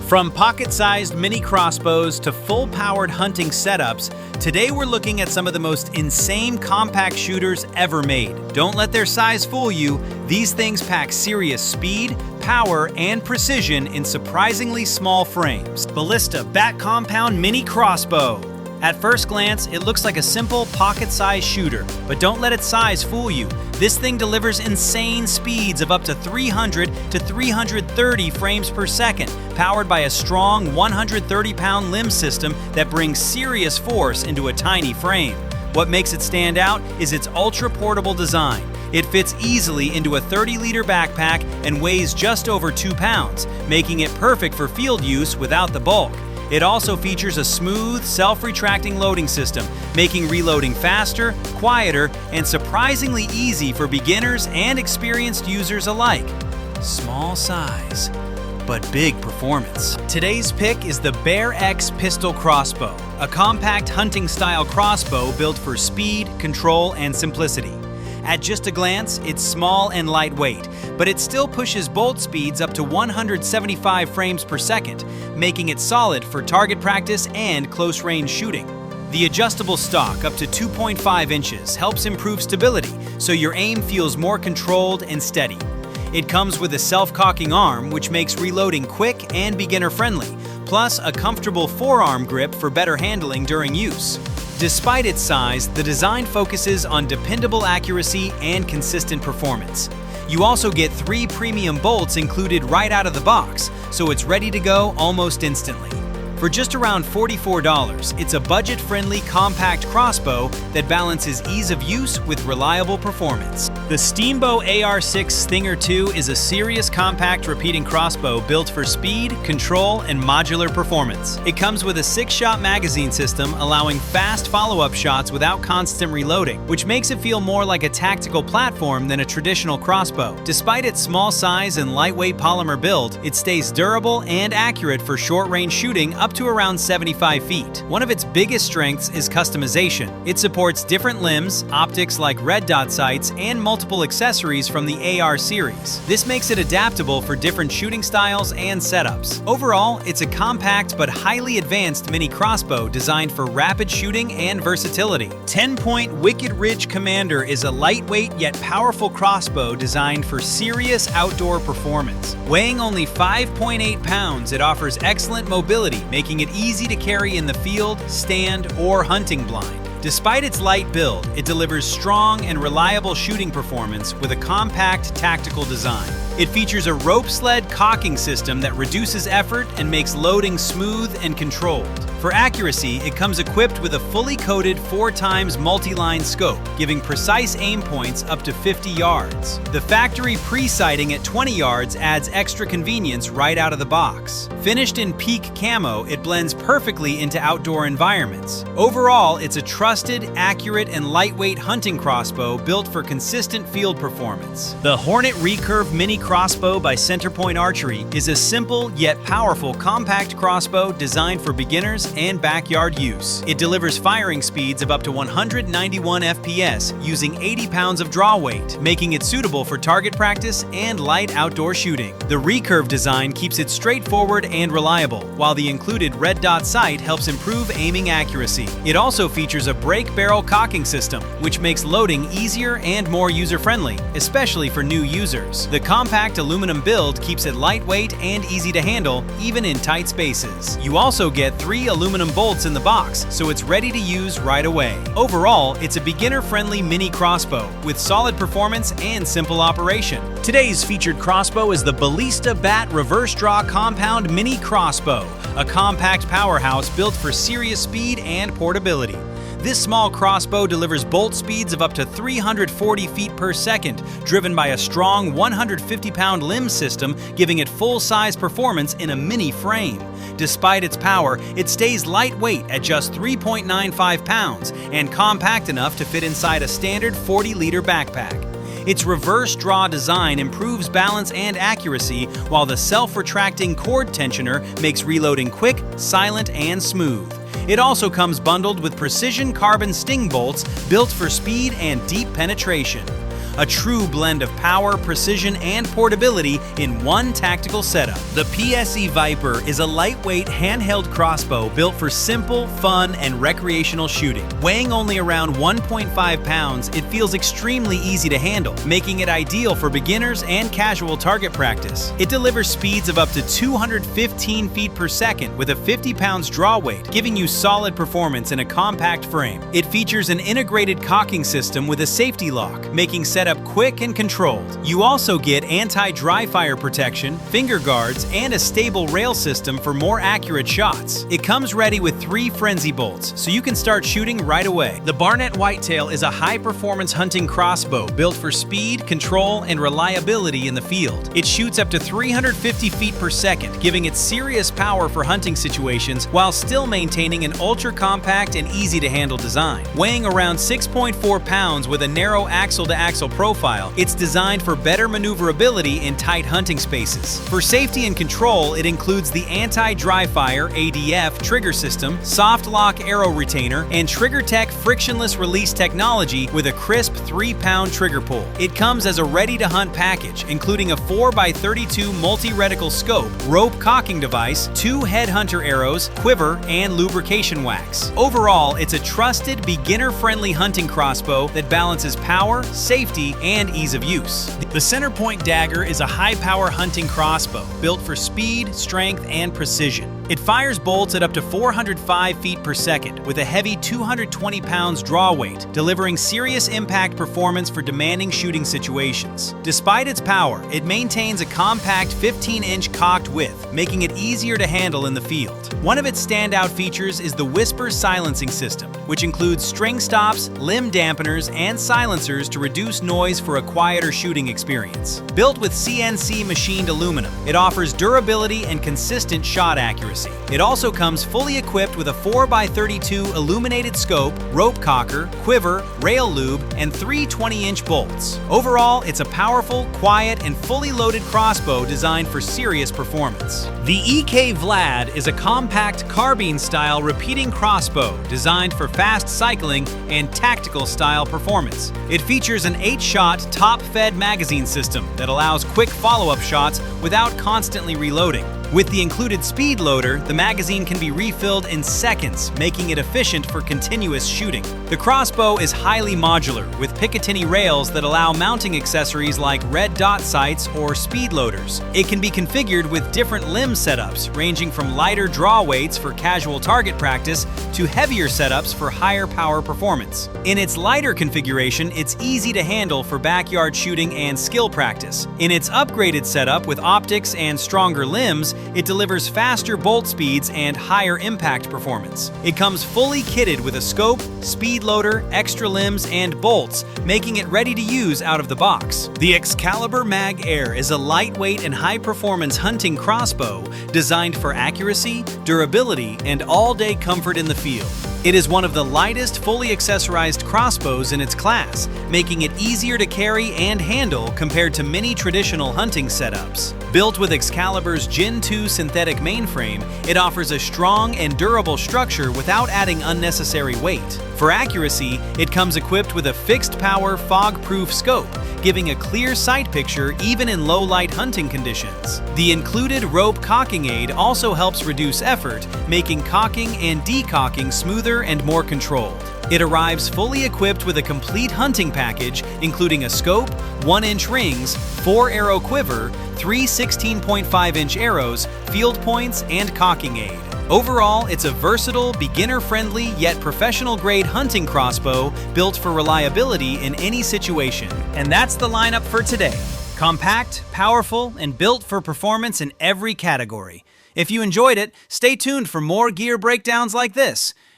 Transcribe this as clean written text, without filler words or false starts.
From pocket-sized mini crossbows to full-powered hunting setups, today we're looking at some of the most insane compact shooters ever made. Don't let their size fool you. These things pack serious speed, power, and precision in surprisingly small frames. Ballista Bat Compound Mini Crossbow. At first glance, it looks like a simple pocket-sized shooter, but don't let its size fool you. This thing delivers insane speeds of up to 300 to 330 frames per second, powered by a strong 130-pound limb system that brings serious force into a tiny frame. What makes it stand out is its ultra-portable design. It fits easily into a 30-liter backpack and weighs just over 2 pounds, making it perfect for field use without the bulk. It also features a smooth, self-retracting loading system, making reloading faster, quieter, and surprisingly easy for beginners and experienced users alike. Small size, but big performance. Today's pick is the Bear X Pistol Crossbow, a compact hunting-style crossbow built for speed, control, and simplicity. At just a glance, it's small and lightweight, but it still pushes bolt speeds up to 175 frames per second, making it solid for target practice and close-range shooting. The adjustable stock up to 2.5 inches helps improve stability, so your aim feels more controlled and steady. It comes with a self-cocking arm, which makes reloading quick and beginner-friendly, plus a comfortable forearm grip for better handling during use. Despite its size, the design focuses on dependable accuracy and consistent performance. You also get 3 premium bolts included right out of the box, so it's ready to go almost instantly. For just around $44, it's a budget-friendly compact crossbow that balances ease of use with reliable performance. The Steambow AR-6 Stinger II is a serious compact repeating crossbow built for speed, control, and modular performance. It comes with a 6-shot magazine system allowing fast follow-up shots without constant reloading, which makes it feel more like a tactical platform than a traditional crossbow. Despite its small size and lightweight polymer build, it stays durable and accurate for short-range shooting up to around 75 feet. One of its biggest strengths is customization. It supports different limbs, optics like red dot sights, and multiple accessories from the AR series. This makes it adaptable for different shooting styles and setups. Overall, it's a compact but highly advanced mini crossbow designed for rapid shooting and versatility. TenPoint Wicked Ridge Commander is a lightweight yet powerful crossbow designed for serious outdoor performance. Weighing only 5.8 pounds, it offers excellent mobility, making it easy to carry in the field, stand, or hunting blind. Despite its light build, it delivers strong and reliable shooting performance with a compact, tactical design. It features a rope sled cocking system that reduces effort and makes loading smooth and controlled. For accuracy, it comes equipped with a fully coated 4x multi-line scope, giving precise aim points up to 50 yards. The factory pre-sighting at 20 yards adds extra convenience right out of the box. Finished in peak camo, it blends perfectly into outdoor environments. Overall, it's a trusted, accurate, and lightweight hunting crossbow built for consistent field performance. The Hornet Recurve Mini Crossbow by CenterPoint Archery is a simple yet powerful compact crossbow designed for beginners and backyard use. It delivers firing speeds of up to 191 FPS using 80 pounds of draw weight, making it suitable for target practice and light outdoor shooting. The Recurve design keeps it straightforward and reliable, while the included red dot sight helps improve aiming accuracy. It also features a brake barrel cocking system, which makes loading easier and more user-friendly, especially for new users. The compact aluminum build keeps it lightweight and easy to handle, even in tight spaces. You also get 3 aluminum bolts in the box, so it's ready to use right away. Overall, it's a beginner-friendly mini crossbow with solid performance and simple operation. Today's featured crossbow is the Ballista Bat Reverse Draw Compound Mini Crossbow, a compact powerhouse built for serious speed and portability. This small crossbow delivers bolt speeds of up to 340 feet per second, driven by a strong 150-pound limb system, giving it full-size performance in a mini frame. Despite its power, it stays lightweight at just 3.95 pounds and compact enough to fit inside a standard 40-liter backpack. Its reverse draw design improves balance and accuracy, while the self-retracting cord tensioner makes reloading quick, silent, and smooth. It also comes bundled with precision carbon sting bolts built for speed and deep penetration. a true blend of power, precision, and portability in one tactical setup. The PSE Viper is a lightweight handheld crossbow built for simple, fun, and recreational shooting. Weighing only around 1.5 pounds, it feels extremely easy to handle, making it ideal for beginners and casual target practice. It delivers speeds of up to 215 feet per second with a 50 pounds draw weight, giving you solid performance in a compact frame. It features an integrated cocking system with a safety lock, making setup quick and controlled. You also get anti-dry fire protection, finger guards, and a stable rail system for more accurate shots. It comes ready with 3 frenzy bolts, so you can start shooting right away. The Barnett Whitetail is a high-performance hunting crossbow built for speed, control, and reliability in the field. It shoots up to 350 feet per second, giving it serious power for hunting situations while still maintaining an ultra-compact and easy-to-handle design. Weighing around 6.4 pounds with a narrow axle-to-axle profile, it's designed for better maneuverability in tight hunting spaces. For safety and control, it includes the anti-dry fire (ADF) trigger system, soft lock arrow retainer, and TriggerTech frictionless release technology with a crisp 3-pound trigger pull. It comes as a ready-to-hunt package, including a 4x32 multi-reticle scope, rope cocking device, 2 headhunter arrows, quiver, and lubrication wax. Overall, it's a trusted, beginner-friendly hunting crossbow that balances power, safety, and ease of use. The CenterPoint Dagger is a high-power hunting crossbow built for speed, strength, and precision. It fires bolts at up to 405 feet per second with a heavy 220 pounds draw weight, delivering serious impact performance for demanding shooting situations. Despite its power, it maintains a compact 15-inch cocked width, making it easier to handle in the field. One of its standout features is the Whisper silencing system, which includes string stops, limb dampeners, and silencers to reduce noise for a quieter shooting experience. Built with CNC machined aluminum, it offers durability and consistent shot accuracy. It also comes fully equipped with a 4x32 illuminated scope, rope cocker, quiver, rail lube, and 3 20-inch bolts. Overall, it's a powerful, quiet, and fully loaded crossbow designed for serious performance. The EK Vlad is a compact carbine-style repeating crossbow designed for fast cycling and tactical-style performance. It features an 8-shot top-fed magazine system that allows quick follow-up shots without constantly reloading. With the included speed loader, the magazine can be refilled in seconds, making it efficient for continuous shooting. The crossbow is highly modular, with Picatinny rails that allow mounting accessories like red dot sights or speed loaders. It can be configured with different limb setups, ranging from lighter draw weights for casual target practice to heavier setups for higher power performance. In its lighter configuration, it's easy to handle for backyard shooting and skill practice. In its upgraded setup with optics and stronger limbs, it delivers faster bolt speeds and higher impact performance. It comes fully kitted with a scope, speed loader, extra limbs, and bolts, making it ready to use out of the box. The Excalibur Mag AIR is a lightweight and high-performance hunting crossbow designed for accuracy, durability, and all-day comfort in the field. It is one of the lightest, fully accessorized crossbows in its class, making it easier to carry and handle compared to many traditional hunting setups. Built with Excalibur's Gen 2 synthetic mainframe, it offers a strong and durable structure without adding unnecessary weight. For accuracy, it comes equipped with a fixed-power, fog-proof scope, giving a clear sight picture even in low-light hunting conditions. The included rope cocking aid also helps reduce effort, making cocking and decocking smoother and more controlled. It arrives fully equipped with a complete hunting package, including a scope, 1-inch rings, 4-arrow quiver, 3 16.5-inch arrows, field points, and cocking aid. Overall, it's a versatile, beginner-friendly, yet professional-grade hunting crossbow built for reliability in any situation. And that's the lineup for today. Compact, powerful, and built for performance in every category. If you enjoyed it, stay tuned for more gear breakdowns like this.